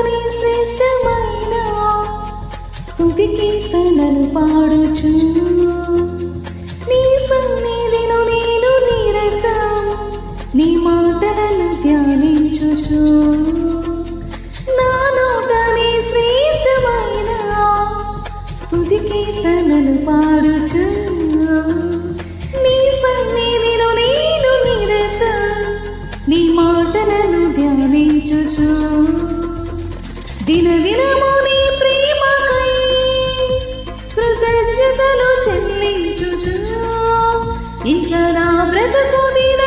నీ శ్రేష్టమైన స్తుతి కీర్తనలు పాడుచు నీ సన్నిధిలో నేను నిరతం నీ మాటలను ధ్యానించుచు నా నోట నీ శ్రేష్టమైన స్తుతి కీర్తనలు పాడుచు నీ సన్నిధిలో నేను నిరతం నీ మాటలను ధ్యానించుచు దినదినము నీ ప్రేమకై కృతజ్ఞతలు చెల్లించుచు ఇక నా బ్రతుకు దిన